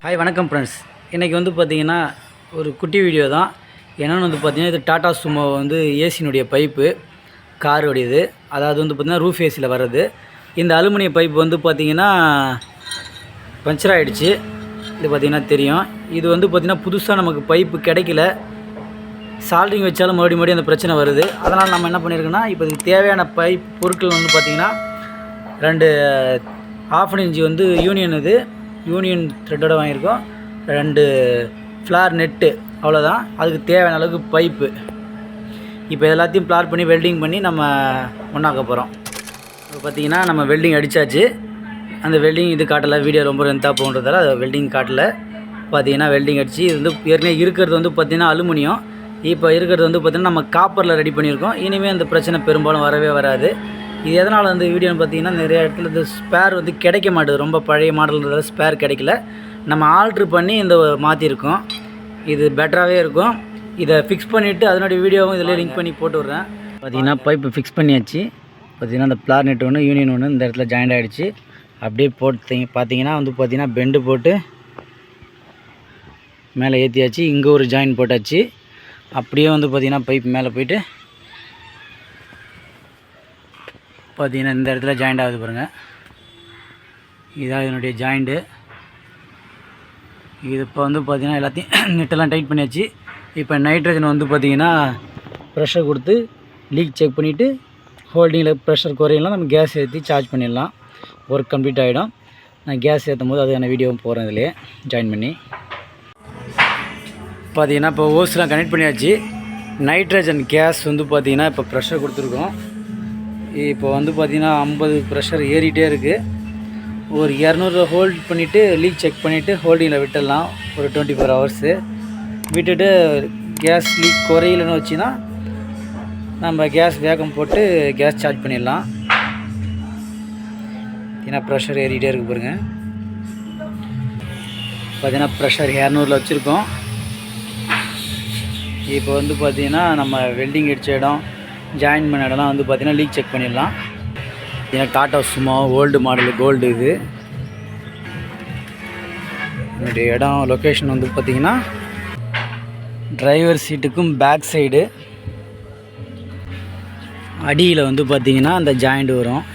Hi வணக்கம் friends. இன்றைக்கி வந்து பார்த்திங்கன்னா ஒரு குட்டி வீடியோ தான். என்னென்னு வந்து பார்த்திங்கன்னா, இது டாடா சுமோ வந்து ஏசியினுடைய பைப்பு காருடையது. அதாவது வந்து பார்த்திங்கன்னா ரூஃப் ஏசியில் வர்றது. இந்த அலுமினிய பைப்பு வந்து பார்த்திங்கன்னா பஞ்சர் ஆகிடுச்சு. இது பார்த்திங்கன்னா தெரியும். இது வந்து பார்த்திங்கன்னா புதுசாக நமக்கு பைப்பு கிடைக்கல. சால்ட்ரிங் வச்சாலும் மறுபடியும் அந்த பிரச்சனை வருது. அதனால் நம்ம என்ன பண்ணியிருக்கோன்னா, இப்போ இதுக்கு தேவையான பைப் பொருட்கள் வந்து பார்த்திங்கன்னா 2 1/2 இன்ச்சு வந்து யூனியன் த்ரெட்டோட வாங்கியிருக்கோம். 2 ஃப்ளார் நெட்டு, அவ்வளோதான். அதுக்கு தேவையான அளவுக்கு பைப்பு. இப்போ எல்லாத்தையும் ஃப்ளார் பண்ணி வெல்டிங் பண்ணி நம்ம ஒன்றாக்க போகிறோம். இப்போ பார்த்திங்கன்னா நம்ம வெல்டிங் அடித்தாச்சு. அந்த வெல்டிங் இது காட்டலை, வீடியோ ரொம்ப லென்த்தாக போகிறதால அது வெல்டிங் காட்டலை. பார்த்திங்கன்னா வெல்டிங் அடித்து இது வந்து ஏற்கனவே இருக்கிறது வந்து பார்த்திங்கன்னா அலுமினியம். இப்போ இருக்கிறது வந்து பார்த்திங்கன்னா நம்ம காப்பரில் ரெடி பண்ணியிருக்கோம். இனிமேல் அந்த பிரச்சனை பெரும்பாலும் வரவே வராது. இது எதனால் வந்து வீடியோன்னு பார்த்திங்கன்னா, நிறைய இடத்துல இந்த ஸ்பேர் வந்து கிடைக்க மாட்டேது. ரொம்ப பழைய மாடல்ன்றதால ஸ்பேர் கிடைக்கல. நம்ம ஆல்ட்ரு பண்ணி இந்த மாற்றிருக்கோம். இது பெட்டராகவே இருக்கும். இதை ஃபிக்ஸ் பண்ணிவிட்டு அதனுடைய வீடியோவும் இதில் லிங்க் பண்ணி போட்டு விட்றேன். பார்த்திங்கன்னா பைப்பு ஃபிக்ஸ் பண்ணியாச்சு. பார்த்திங்கன்னா அந்த ஃப்ளார் நெட் ஒன்று யூனியன் ஒன்று இந்த இடத்துல ஜாயிண்ட் ஆகிடுச்சு. அப்படியே போட்டு பார்த்திங்கன்னா வந்து பார்த்திங்கன்னா பெண்டு போட்டு மேலே ஏற்றியாச்சு. இங்கே ஒரு ஜாயின் போட்டாச்சு. அப்படியே வந்து பார்த்திங்கன்னா பைப் மேலே போய்ட்டு பார்த்திங்கன்னா இந்த இடத்துல ஜாயிண்ட் ஆகுது பாருங்கள். இதான் இதனுடைய ஜாயிண்ட்டு. இது இப்போ வந்து பார்த்திங்கன்னா எல்லாத்தையும் நெட்டெல்லாம் டைட் பண்ணியாச்சு. இப்போ நைட்ரஜன் வந்து பார்த்திங்கன்னா ப்ரெஷர் கொடுத்து லீக் செக் பண்ணிவிட்டு ஹோல்டிங்கில் ப்ரெஷர் குறையலாம், நம்ம கேஸ் ஏற்றி சார்ஜ் பண்ணிடலாம். ஒர்க் கம்ப்ளீட் ஆகிடும். நான் கேஸ் ஏற்றும் போது அதுக்கான வீடியோவும் போகிறேன். இதிலே ஜாயின் பண்ணி பார்த்திங்கன்னா இப்போ ஓஸ்லாம் கனெக்ட் பண்ணியாச்சு. நைட்ரஜன் கேஸ் வந்து பார்த்திங்கன்னா இப்போ ப்ரெஷர் கொடுத்துருக்கோம். இப்போ வந்து பார்த்திங்கன்னா 50 ப்ரெஷர் ஏறிட்டே இருக்குது. ஒரு 200 ஹோல்ட் பண்ணிவிட்டு லீக் செக் பண்ணிவிட்டு ஹோல்டிங்கில் விட்டுடலாம். ஒரு 24 ஹவர்ஸு விட்டுட்டு கேஸ் லீக் குறையிலன்னு வச்சுன்னா நம்ம கேஸ் வேகம் போட்டு கேஸ் சார்ஜ் பண்ணிடலாம். ஏன்னா ப்ரெஷர் ஏறிட்டே இருக்குது பாருங்கள். பார்த்திங்கன்னா ப்ரெஷர் 200 வச்சுருக்கோம். இப்போ வந்து பார்த்திங்கன்னா நம்ம வெல்டிங் அடித்த இடம், ஜாயின் பண்ண இடம்லாம் வந்து பார்த்திங்கன்னா லீக் செக் பண்ணிடலாம். ஏன்னா Tata Sumo old model gold. இது என்னுடைய இடம் லொக்கேஷன் வந்து பார்த்திங்கன்னா டிரைவர் சீட்டுக்கும் பேக் சைடு அடியில் வந்து பார்த்திங்கன்னா அந்த ஜாயிண்ட் வரும்.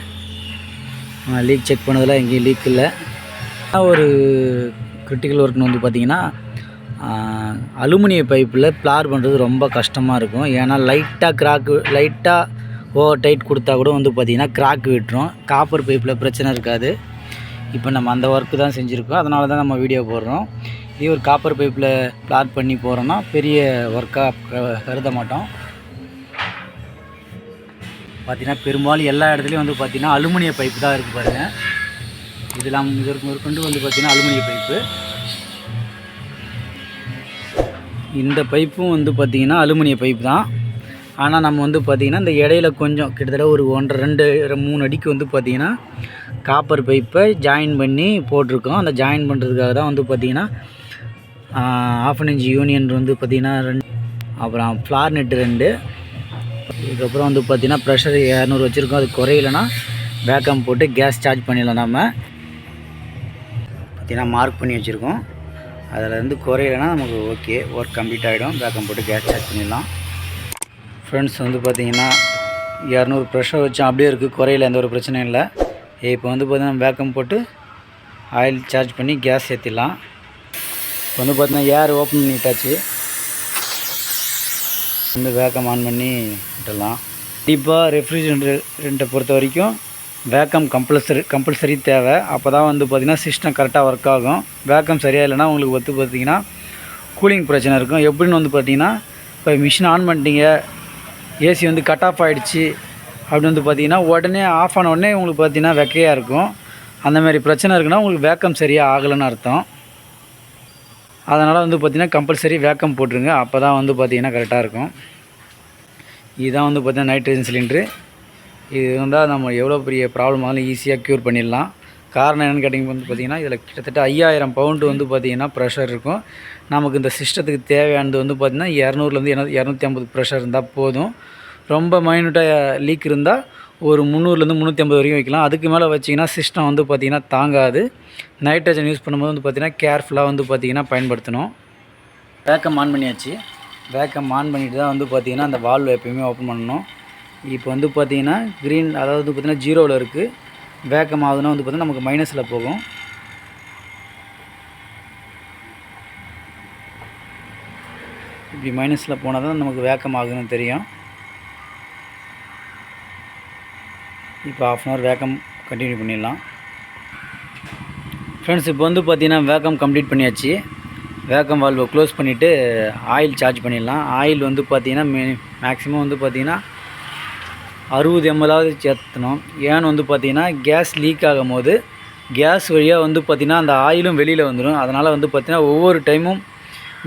லீக் செக் பண்ணதில் எங்கேயும் லீக் இல்லை. ஒரு கிரிட்டிக்கல் ஒர்க்னு வந்து பார்த்திங்கன்னா அலுமினிய பைப்பில் ஃப்ளார் பண்ணுறது ரொம்ப கஷ்டமாக இருக்கும். ஏன்னா லைட்டாக ஓவர் டைட் கொடுத்தா கூட வந்து பார்த்திங்கன்னா கிராக் விட்டுரும். காப்பர் பைப்பில் பிரச்சனை இருக்காது. இப்போ நம்ம அந்த ஒர்க்கு தான் செஞ்சுருக்கோம். அதனால தான் நம்ம வீடியோ போடுறோம். இதே ஒரு காப்பர் பைப்பில் ஃப்ளார் பண்ணி போகிறோன்னா பெரிய ஒர்க்காக கருத மாட்டோம். பார்த்திங்கன்னா பெரும்பாலும் எல்லா இடத்துலையும் வந்து பார்த்திங்கன்னா அலுமினிய பைப்பு தான் இருக்குது பாருங்கள். இதெல்லாம் இதற்கு மேற்கொண்டு வந்து பார்த்திங்கன்னா அலுமினிய பைப்பு. இந்த பைப்பும் வந்து பார்த்திங்கன்னா அலுமினிய பைப்பு தான். ஆனால் நம்ம வந்து பார்த்திங்கன்னா இந்த இடையில கொஞ்சம் கிட்டத்தட்ட ஒரு 1.5 2 3 அடிக்கு வந்து பார்த்திங்கன்னா காப்பர் பைப்பை ஜாயின் பண்ணி போட்டிருக்கோம். அந்த ஜாயின் பண்ணுறதுக்காக தான் வந்து பார்த்திங்கன்னா 1/2 இன்ச் யூனியன் வந்து பார்த்திங்கன்னா 2, அப்புறம் ஃப்ளார் நெட்டு 2. இதுக்கப்புறம் வந்து பார்த்திங்கன்னா ப்ரெஷர் 200 வச்சுருக்கோம். அது குறையிலனா வேக்கம் போட்டு கேஸ் சார்ஜ் பண்ணிடலாம். நம்ம பார்த்திங்கன்னா மார்க் பண்ணி வச்சுருக்கோம். அதில் இருந்து குறையிலனா நமக்கு ஓகே, ஒர்க் கம்ப்ளீட் ஆகிடும். வேக்கம் போட்டு கேஸ் சார்ஜ் பண்ணிடலாம். ஃப்ரெண்ட்ஸ் வந்து பார்த்திங்கன்னா 200 ப்ரெஷர் வச்சு அப்படியே இருக்குது, குறையில எந்த ஒரு பிரச்சனையும் இல்லை. இப்போ வந்து பார்த்திங்கன்னா வேக்கம் போட்டு ஆயில் சார்ஜ் பண்ணி கேஸ் ஏற்றிடலாம். இப்போ வந்து பார்த்திங்கன்னா ஏர் ஓப்பன் பண்ணிட்டாச்சு. வந்து வேக்கம் ஆன் பண்ணி விட்டுடலாம். கண்டிப்பாக ரெஃப்ரிஜரேட்டரை பொறுத்த வரைக்கும் வேக்கம் கம்பல்சரி தேவை. அப்போ தான் வந்து பார்த்திங்கன்னா சிஸ்டம் கரெக்டாக ஒர்க் ஆகும். வேக்கம் சரியாக இல்லைனா உங்களுக்கு வந்து பார்த்திங்கன்னா கூலிங் பிரச்சனை இருக்கும். எப்படின்னு வந்து பார்த்திங்கன்னா, இப்போ மிஷின் ஆன் பண்ணிட்டீங்க, ஏசி வந்து கட் ஆஃப் ஆகிடுச்சு அப்படின்னு வந்து பார்த்திங்கன்னா உடனே ஆஃப் ஆன உடனே உங்களுக்கு பார்த்திங்கன்னா வெக்கையாக இருக்கும். அந்தமாதிரி பிரச்சனை இருக்குன்னா உங்களுக்கு வேக்கம் சரியாக ஆகலைன்னு அர்த்தம். அதனால் வந்து பார்த்திங்கன்னா கம்பல்சரி வேக்கம் போட்டுருங்க. அப்போ தான் வந்து பார்த்திங்கன்னா கரெக்டாக இருக்கும். இதுதான் வந்து பார்த்திங்கன்னா நைட்ரஜன் சிலிண்ட்ரு. இது வந்தால் நம்ம எவ்வளோ பெரிய ப்ராப்ளம் ஆனாலும் ஈஸியாக க்யூர் பண்ணிடலாம். காரணம் என்னென்னு கேட்டிங்க வந்து பார்த்திங்கன்னா, இதில் கிட்டத்தட்ட 5000 பவுண்டு வந்து பார்த்திங்கன்னா ப்ரெஷர் இருக்கும். நமக்கு இந்த சிஸ்டத்துக்கு தேவையானது வந்து பார்த்திங்கன்னா 200லேருந்து 250 ப்ரெஷர் இருந்தால் போதும். ரொம்ப மைனூட்டாக லீக் இருந்தால் ஒரு 300லேருந்து 350 வரைக்கும் வைக்கலாம். அதுக்கு மேலே வச்சிங்கன்னா சிஸ்டம் வந்து பார்த்திங்கன்னா தாங்காது. நைட்ரஜன் யூஸ் பண்ணும்போது வந்து பார்த்திங்கன்னா கேர்ஃபுல்லாக வந்து பார்த்திங்கன்னா பயன்படுத்தணும். வேக்கம் ஆன் பண்ணியாச்சு. வேக்கம் ஆன் பண்ணிவிட்டு தான் வந்து பார்த்திங்கன்னா அந்த வால்வு எப்போயுமே ஓப்பன் பண்ணணும். இப்போ வந்து பார்த்திங்கன்னா க்ரீன், அதாவது வந்து பார்த்திங்கன்னா 0வில் இருக்குது. வேக்கம் ஆகுதுன்னா வந்து பார்த்திங்கன்னா நமக்கு மைனஸில் போகும். இப்படி மைனஸில் போனால் தான் நமக்கு வேக்கம் ஆகுதுன்னு தெரியும். இப்போ 1/2 அன் ஹவர் வேக்கம் கண்டினியூ பண்ணிடலாம். ஃப்ரெண்ட்ஸ், இப்போ வந்து பார்த்திங்கன்னா வேக்கம் கம்ப்ளீட் பண்ணியாச்சு. வேக்கம் வால்வை க்ளோஸ் பண்ணிவிட்டு ஆயில் சார்ஜ் பண்ணிடலாம். ஆயில் வந்து பார்த்திங்கன்னா மேக்ஸிமம் வந்து பார்த்திங்கன்னா 60 ml சேர்த்தணும். ஏன்னு வந்து பார்த்திங்கன்னா கேஸ் லீக் ஆகும் போது கேஸ் வழியாக வந்து பார்த்திங்கன்னா அந்த ஆயிலும் வெளியில் வந்துடும். அதனால் வந்து பார்த்திங்கன்னா ஒவ்வொரு டைமும்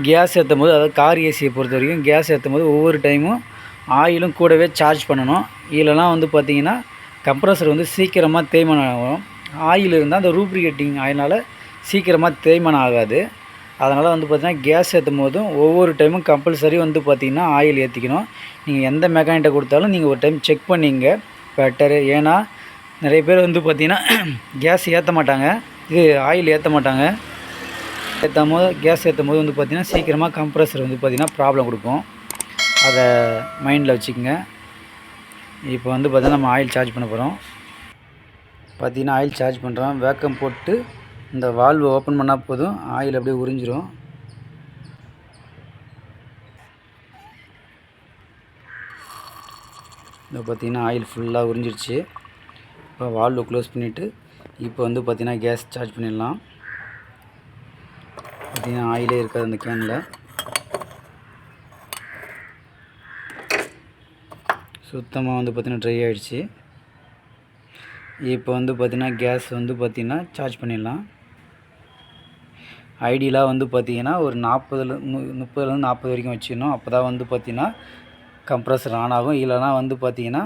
கேஸ் ஏற்றும் போது, அதாவது கார் ஏசியை பொறுத்த வரைக்கும் கேஸ் ஏற்றும் போது ஒவ்வொரு டைமும் ஆயிலும் கூடவே சார்ஜ் பண்ணணும். இல்லைனா வந்து பார்த்திங்கன்னா கம்ப்ரஸர் வந்து சீக்கிரமாக தேய்மானம் ஆகும். ஆயில் இருந்தால் அந்த ரூப்ரிகேட்டிங் ஆயினால் சீக்கிரமாக தேய்மானம் ஆகாது. அதனால் வந்து பார்த்திங்கன்னா கேஸ் ஏற்றும் போதும் ஒவ்வொரு டைமும் கம்பல்சரி வந்து பார்த்திங்கன்னா ஆயில் ஏற்றிக்கணும். நீங்கள் எந்த மெக்கானிக்கிட்ட கொடுத்தாலும் நீங்கள் ஒரு டைம் செக் பண்ணிங்க பெட்டரு. ஏன்னா நிறைய பேர் வந்து பார்த்திங்கன்னா கேஸ் ஏற்ற மாட்டாங்க, இது ஆயில் ஏற்ற மாட்டாங்க. கேஸ் ஏற்றும் போது வந்து பார்த்திங்கன்னா சீக்கிரமாக கம்ப்ரஸர் வந்து பார்த்திங்கன்னா ப்ராப்ளம் கொடுக்கும். அதை மைண்டில் வச்சுக்கோங்க. இப்போ வந்து பார்த்திங்கன்னா நம்ம ஆயில் சார்ஜ் பண்ண போகிறோம். பார்த்திங்கன்னா ஆயில் சார்ஜ் பண்ணுறோம். வேக்கம் போட்டு இந்த வால்வு ஓப்பன் பண்ணால் போதும், ஆயில் அப்படியே உறிஞ்சிரும். இப்போ பார்த்திங்கன்னா ஆயில் ஃபுல்லாக உறிஞ்சிருச்சு. இப்போ வால்வு க்ளோஸ் பண்ணிவிட்டு இப்போ வந்து பார்த்திங்கன்னா கேஸ் சார்ஜ் பண்ணிடலாம். பார்த்திங்கன்னா ஆயிலே இருக்காது அந்த கேனில். சுத்தமாக வந்து பார்த்திங்கன்னா ட்ரை ஆகிடுச்சு. இப்போ வந்து பார்த்திங்கன்னா கேஸ் வந்து பார்த்திங்கன்னா சார்ஜ் பண்ணிடலாம். ஐடியலாக வந்து பார்த்திங்கன்னா ஒரு 30லேருந்து 40 வரைக்கும் வச்சுக்கணும். அப்போ தான் வந்து பார்த்திங்கன்னா கம்ப்ரஸர் ஆன் ஆகும். இல்லைனா வந்து பார்த்திங்கன்னா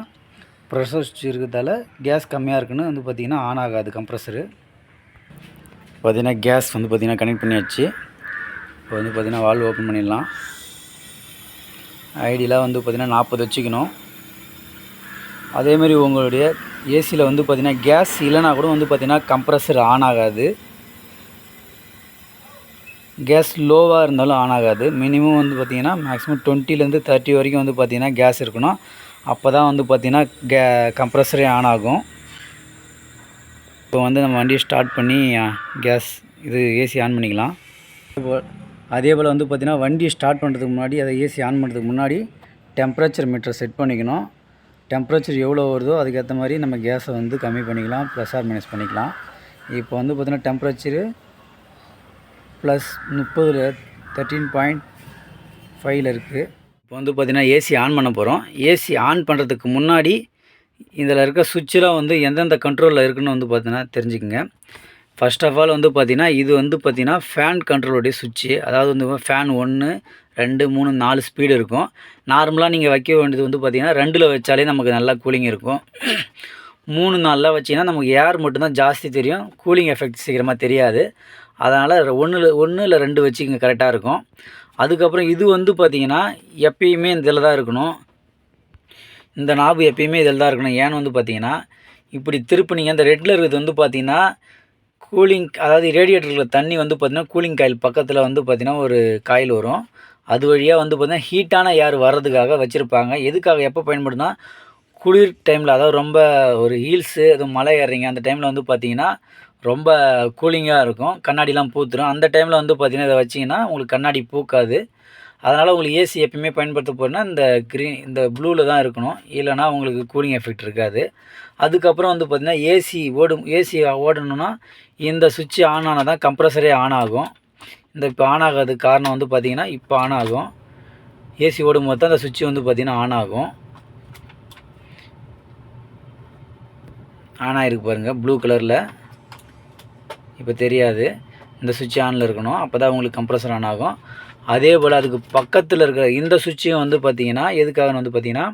ப்ரெஷர் சுவிட்ச் இருக்கிறதால கேஸ் கம்மியாக இருக்குன்னு வந்து பார்த்திங்கன்னா ஆன் ஆகாது கம்ப்ரஸரு. பார்த்திங்கன்னா கேஸ் வந்து பார்த்திங்கன்னா கனெக்ட் பண்ணியாச்சு. இப்போ வந்து பார்த்திங்கன்னா வால்வு ஓப்பன் பண்ணிடலாம். ஐடியலாக வந்து பார்த்திங்கன்னா 40 வச்சுக்கணும். அதேமாதிரி உங்களுடைய ஏசியில் வந்து பார்த்திங்கன்னா கேஸ் இல்லைனா கூட வந்து பார்த்திங்கன்னா கம்ப்ரஸர் ஆன் ஆகாது. கேஸ் லோவாக இருந்தாலும் ஆன் ஆகாது. மினிமம் வந்து பார்த்திங்கன்னா மேக்ஸிமம் 20லேருந்து 30 வரைக்கும் வந்து பார்த்திங்கன்னா கேஸ் இருக்கணும். அப்போ தான் வந்து பார்த்திங்கன்னா கம்ப்ரஸரே ஆன் ஆகும். இப்போ வந்து நம்ம வண்டியை ஸ்டார்ட் பண்ணி கேஸ் ஏசி ஆன் பண்ணிக்கலாம். அதே போல் வந்து பார்த்திங்கன்னா வண்டியை ஸ்டார்ட் பண்ணுறதுக்கு முன்னாடி, அதை ஏசி ஆன் பண்ணுறதுக்கு முன்னாடி டெம்பரேச்சர் மீட்டரை செட் பண்ணிக்கணும். டெம்பரேச்சர் எவ்வளோ வருதோ அதுக்கேற்ற மாதிரி நம்ம கேஸை வந்து கம்மி பண்ணிக்கலாம், ப்ளஸ் ஆர் மைனஸ் பண்ணிக்கலாம். இப்போ வந்து பார்த்திங்கன்னா டெம்பரேச்சரு +30 13.5 இருக்குது. இப்போ வந்து பார்த்திங்கன்னா ஏசி ஆன் பண்ண போகிறோம். ஏசி ஆன் பண்ணுறதுக்கு முன்னாடி இதில் இருக்க சுவிட்செலாம் வந்து எந்தெந்த கண்ட்ரோலில் இருக்குதுன்னு வந்து பார்த்திங்கன்னா தெரிஞ்சுக்கங்க. ஃபர்ஸ்ட் ஆஃப் ஆல் வந்து பார்த்திங்கன்னா இது வந்து பார்த்திங்கன்னா ஃபேன் கண்ட்ரோலுடைய சுவிட்சு. அதாவது வந்து ஃபேன் 1 2 3 4 ஸ்பீடு இருக்கும். நார்மலாக நீங்கள் வைக்க வேண்டியது வந்து பார்த்திங்கன்னா 2ல் வச்சாலே நமக்கு நல்லா கூலிங் இருக்கும். 3 4ல் வச்சிங்கன்னா நமக்கு ஏர் மட்டும்தான் ஜாஸ்தி தெரியும், கூலிங் எஃபெக்ட் சீக்கிரமாக தெரியாது. அதனால் 1 இல்லை 2 வச்சுங்க, கரெக்டாக இருக்கும். அதுக்கப்புறம் இது வந்து பார்த்திங்கன்னா எப்பயுமே இதில் தான் இருக்கணும். இந்த நாபு எப்பயுமே இதில் தான் இருக்கணும். ஏன்னு வந்து பார்த்திங்கன்னா இப்படி திருப்பினீங்க, இந்த ரெட்டில் இருக்கிறது வந்து பார்த்திங்கன்னா கூலிங், அதாவது ரேடியேட்டரில் தண்ணி வந்து பார்த்திங்கன்னா கூலிங் காயில் பக்கத்தில் வந்து பார்த்திங்கன்னா ஒரு காயில் வரும். அது வழியாக வந்து பார்த்திங்கன்னா ஹீட்டான ஏர் வர்றதுக்காக வச்சுருப்பாங்க. எதுக்காக எப்போ பயன்படுதுன்னா குளிர் டைமில், அதாவது ரொம்ப ஒரு ஹீல்ஸு எதுவும் மலை ஏறுறீங்க அந்த டைமில் வந்து பார்த்திங்கன்னா ரொம்ப கூலிங்காக இருக்கும், கண்ணாடிலாம் பூத்துரும். அந்த டைமில் வந்து பார்த்திங்கன்னா இதை வச்சிங்கன்னா உங்களுக்கு கண்ணாடி பூக்காது. அதனால் உங்களுக்கு ஏசி எப்பயுமே பயன்படுத்த போகிறேன்னா இந்த ப்ளூவில் தான் இருக்கணும். இல்லைனா உங்களுக்கு கூலிங் எஃபெக்ட் இருக்காது. அதுக்கப்புறம் வந்து பார்த்திங்கன்னா ஏசி ஓடணுன்னா இந்த சுவிட்ச் ஆன் ஆனால் தான் கம்ப்ரஸரே ஆன் ஆகும். இப்போ ஆன் ஆகாததுக்கு காரணம் வந்து பார்த்திங்கன்னா இப்போ ஆன் ஆகும். ஏசி ஓடும்போது தான் அந்த சுவிட்ச் வந்து பார்த்திங்கன்னா ஆன் ஆகும். ஆன் ஆகிருக்கு பாருங்கள் ப்ளூ கலரில். இப்போ தெரியாது, இந்த சுவிட்ச் ஆனில் இருக்கணும், அப்போ தான் உங்களுக்கு கம்ப்ரஸர் ஆன் ஆகும். அதே போல் அதுக்கு பக்கத்தில் இருக்கிற இந்த சுவிட்சையும் வந்து பார்த்திங்கன்னா எதுக்காக வந்து பார்த்திங்கன்னா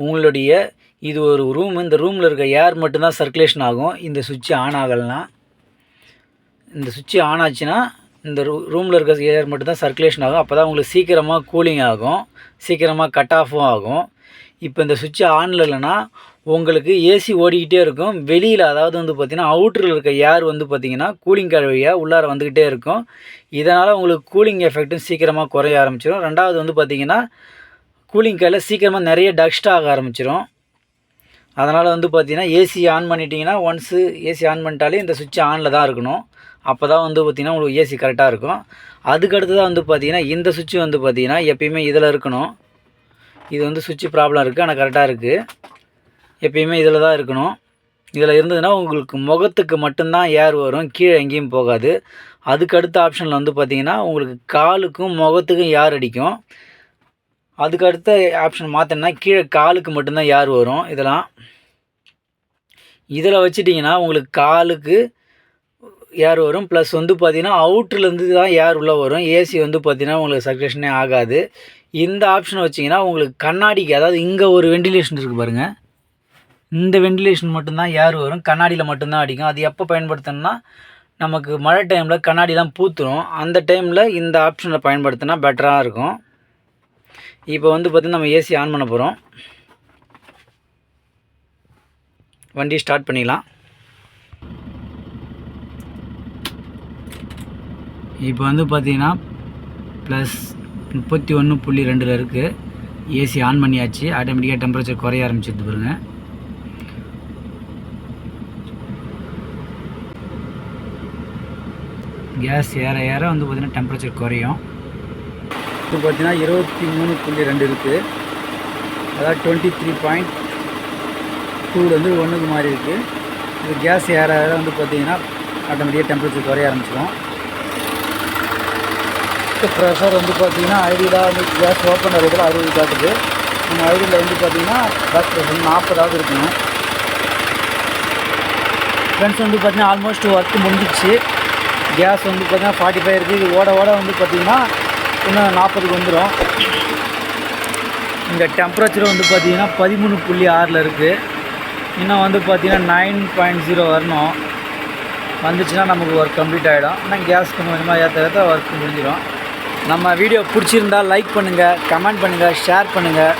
உங்களுடைய இது ஒரு ரூம், இந்த ரூமில் இருக்க ஏர் மட்டும்தான் சர்க்குலேஷன் ஆகும். இந்த சுவிட்ச் ஆன் ஆகலைன்னா, இந்த சுவிட்ச் ஆன் ஆச்சுன்னா இந்த ரூமில் இருக்க ஏர் மட்டும்தான் சர்க்குலேஷன் ஆகும். அப்போ தான் உங்களுக்கு சீக்கிரமாக கூலிங் ஆகும், சீக்கிரமாக கட் ஆஃபும் ஆகும். இப்போ இந்த சுவிட்ச் ஆனில் இல்லைன்னா உங்களுக்கு ஏசி ஓடிக்கிட்டே இருக்கும். வெளியில் அதாவது வந்து பார்த்திங்கன்னா அவுட்டரில் இருக்க ஏர் வந்து பார்த்திங்கன்னா கூலிங் காயில் வழியாக உள்ளார வந்துக்கிட்டே இருக்கும். இதனால் உங்களுக்கு கூலிங் எஃபெக்ட்டும் சீக்கிரமாக குறைய ஆரம்பிச்சிடும். ரெண்டாவது வந்து பார்த்திங்கன்னா கூலிங் காயில் சீக்கிரமாக நிறைய டஸ்ட் ஆக ஆரம்பிச்சிடும். அதனால் வந்து பார்த்திங்கன்னா ஏசி ஆன் பண்ணிட்டீங்கன்னா ஒன்ஸு ஏசி ஆன் பண்ணிட்டாலே இந்த சுவிட்ச் ஆனில் தான் இருக்கணும். அப்போ தான் வந்து பார்த்திங்கன்னா உங்களுக்கு ஏசி கரெக்டாக இருக்கும். அதுக்கடுத்து தான் வந்து பார்த்திங்கன்னா இந்த சுவிட்ச் வந்து பார்த்திங்கன்னா எப்பயுமே இதில் இருக்கணும். இது வந்து சுவிட்ச் ப்ராப்ளம் இருக்குது, ஆனால் கரெக்டாக இருக்குது. எப்பயுமே இதில் தான் இருக்கணும். இதில் இருந்ததுன்னா உங்களுக்கு முகத்துக்கு மட்டும்தான் ஏர் வரும், கீழே எங்கேயும் போகாது. அதுக்கு அடுத்த ஆப்ஷனில் வந்து பார்த்திங்கன்னா உங்களுக்கு காலுக்கும் முகத்துக்கும் ஏர் அடிக்கும். அதுக்கு அடுத்த ஆப்ஷன் மாற்றினா கீழே காலுக்கு மட்டும்தான் ஏர் வரும். இதெல்லாம் இதில் வச்சிட்டிங்கன்னா உங்களுக்கு காலுக்கு ஏர் வரும். ப்ளஸ் வந்து பார்த்திங்கன்னா அவுட்ருலேருந்து தான் ஏர் உள்ளே வரும். ஏசி வந்து பார்த்திங்கன்னா உங்களுக்கு சர்க்குலேஷனே ஆகாது. இந்த ஆப்ஷனை வச்சிங்கன்னா உங்களுக்கு கண்ணாடிக்கு, அதாவது இங்கே ஒரு வெண்டிலேஷன் இருக்குது பாருங்கள், இந்த வெண்டிலேஷன் மட்டும்தான் ஏர் வரும், கண்ணாடியில் மட்டும்தான் அடிக்கும். அது எப்போ பயன்படுத்தணும்னா நமக்கு மழை டைமில் கண்ணாடிலாம் பூத்துரும். அந்த டைமில் இந்த ஆப்ஷனை பயன்படுத்தினா பெட்டராக இருக்கும். இப்போ வந்து பார்த்திங்கன்னா நம்ம ஏசி ஆன் பண்ண போகிறோம். வண்டி ஸ்டார்ட் பண்ணிக்கலாம். இப்போ வந்து பார்த்திங்கன்னா +31.2 இருக்குது. ஏசி ஆன் பண்ணியாச்சு. ஆட்டோமேட்டிக்காக டெம்பரேச்சர் குறைய ஆரம்பிச்சிட்டு பாருங்க. கேஸ் ஏற ஏற வந்து பார்த்திங்கன்னா டெம்பரேச்சர் குறையும். இப்போ பார்த்திங்கன்னா 23.2 இருக்குது. அதாவது 23.2 1க்கு மாறி இருக்குது. இது கேஸ் ஏற ஏற வந்து பார்த்திங்கன்னா ஆட்டோமேட்டிக்காக டெம்பரேச்சர் குறைய ஆரம்பிச்சிடும். ப்ரெஷர் வந்து பார்த்திங்கன்னா ஐடியில் வந்து கேஸ் ஓப்பன் ஆகிறதுல 60 காட்டுது. நம்ம ஐடியில் வந்து பார்த்திங்கன்னா பேக் ப்ரெஷர் 40 இருக்கணும். ஃப்ரெண்ட்ஸ் வந்து பார்த்திங்கன்னா ஆல்மோஸ்ட் ஒர்க் முடிஞ்சிச்சு. கேஸ் வந்து பார்த்திங்கன்னா 45 இருக்குது. இது ஓட வந்து பார்த்திங்கன்னா இன்னும் 40க்கு வந்துடும். இந்த டெம்பரேச்சர் வந்து பார்த்திங்கன்னா 13.6 இருக்குது. இன்னும் வந்து பார்த்திங்கன்னா 9.0 வரணும். வந்துச்சுன்னா நமக்கு ஒர்க் கம்ப்ளீட் ஆகிடும். ஆனால் கேஸ் கொஞ்சமாக ஏற்ற ஒர்க் முடிஞ்சிடும். நம்ம வீடியோ பிடிச்சிருந்தால் லைக் பண்ணுங்கள், கமெண்ட் பண்ணுங்கள், ஷேர் பண்ணுங்கள்.